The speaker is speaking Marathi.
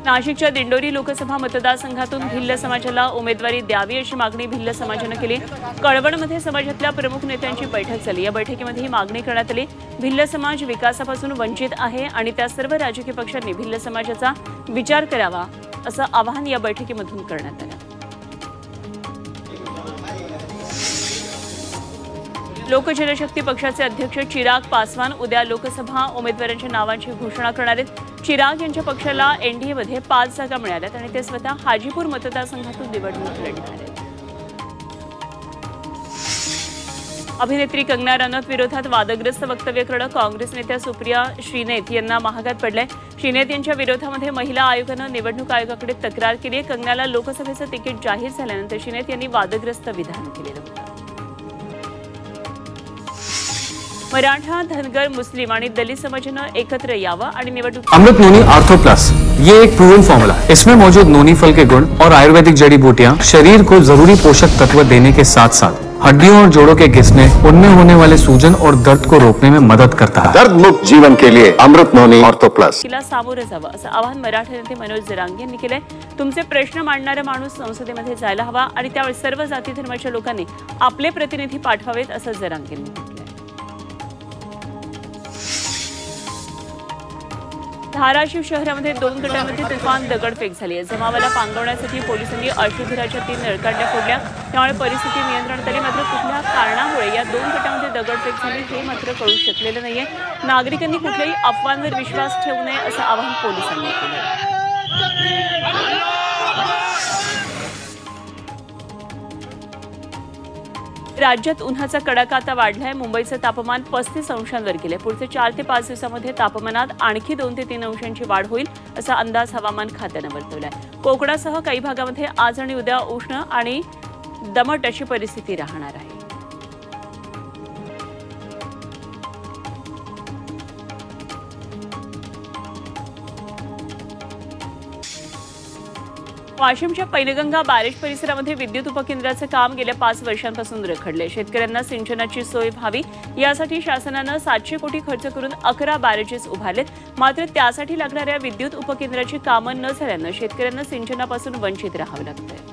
नाशिकच्या दिंडोरी लोकसभा मतदारसंघातून भिल्ल समाजाला उमेदवारी द्यावी अशी मागणी भिल्ल समाजाने केली। कळवणमध्ये समाजातल्या प्रमुख नेत्यांची बैठक झाली। या बैठकीमध्ये ही मागणी करण्यात आली। भिल्ल समाज विकासापासून वंचित आहे आणि त्या सर्व राजकीय पक्षांनी भिल्ल समाजाचा विचार करावा असं आवाहन या बैठकीमधून करण्यात आलं। लोकजनशक्ती पक्षाचे अध्यक्ष चिराग पासवान उद्या लोकसभा उमेदवारांच्या नावांची घोषणा करणार आहेत। चिराग यांच्या पक्षाला एनडीएमध्ये 5 जागा मिळाल्यात आणि ते स्वतः हाजीपूर मतदारसंघातून निवडणूक लढणार आहेत। अभिनेत्री कंगना रनौत विरोधात वादग्रस्त वक्तव्य करणं काँग्रेस नेत्या सुप्रिया श्रीनेत यांना महागात पडलंय। श्रीनेत यांच्या विरोधामध्ये महिला आयोगानं निवडणूक आयोगाकडे तक्रार केली आहे। कंगनाला लोकसभेचं तिकीट जाहीर झाल्यानंतर श्रीनेत यांनी वादग्रस्त विधान केलेलं होतं। मराठा, धनगर, मुस्लिम आणि दलित समाजानं एकत्र यावं आणि निवडणूक। अमृत नोनी आर्थो प्लस ये एक प्रूवन फॉर्मूला है। इसमें मौजूद नोनी फल के गुण और आयुर्वेदिक जड़ी बूटियां शरीर को जरूरी पोषक तत्व देने के साथ साथ हड्डियों और जोड़ों के घिसने, उनमें होने वाले सूजन और दर्द को रोकने में मदद करता है। दर्द मुक्त जीवन के लिए अमृत नोनी आर्थो प्लस तिला सामोरं जावं असं आवाहन मराठा नेते मनोज जरांगे यांनी केलंय। तुमचे प्रश्न मांडणारा माणूस संसदेमध्ये जायला हवा आणि त्यावेळी सर्व जाती धर्माच्या लोकांनी आपले प्रतिनिधी पाठवावेत असं जरांगे यांनी म्हटलंय। धाराशिव शहरामध्ये 2 गटांमध्ये तुफान दगडफेक झाली आहे। जमावाला पांगवण्यासाठी पोलिसांनी अश्रुधुराच्या 3 नळकांड्या फोडल्या, त्यामुळे परिस्थिती नियंत्रणात आली। मात्र कुठल्या कारणामुळे या 2 गटांमध्ये दगडफेक झाली हे मात्र कळू शकलेलं नाहीये। नागरिकांनी कुठल्याही अफवांवर विश्वास ठेवू नये असं आवाहन पोलिसांनी केलं। राज्यात उन्हाचा कडाका आता वाढलाय। मुंबईचं तापमान 35 अंशांवर गेले। पुढचे 4 ते 5 दिवसांमध्ये तापमानात आणखी 2 ते 3 अंशांची वाढ होईल असा अंदाज हवामान खात्यानं वर्तवलाय। कोकणासह काही भागामध्ये आज आणि उद्या उष्ण आणि दमट अशी परिस्थिती राहणार आहे। वाशिमच्या पैनगंगा बॅरेज परिसरामध्ये विद्युत उपकेंद्राचं काम गेल्या 5 वर्षांपासून रखडले। शेतकऱ्यांना सिंचनाची सोय व्हावी यासाठी शासनानं 700 कोटी खर्च करून 11 बॅरेजेस उभारलेत। मात्र त्यासाठी लागणाऱ्या विद्युत उपकेंद्राची कामं न झाल्यानं शेतकऱ्यांना सिंचनापासून वंचित राहावं लागतंय।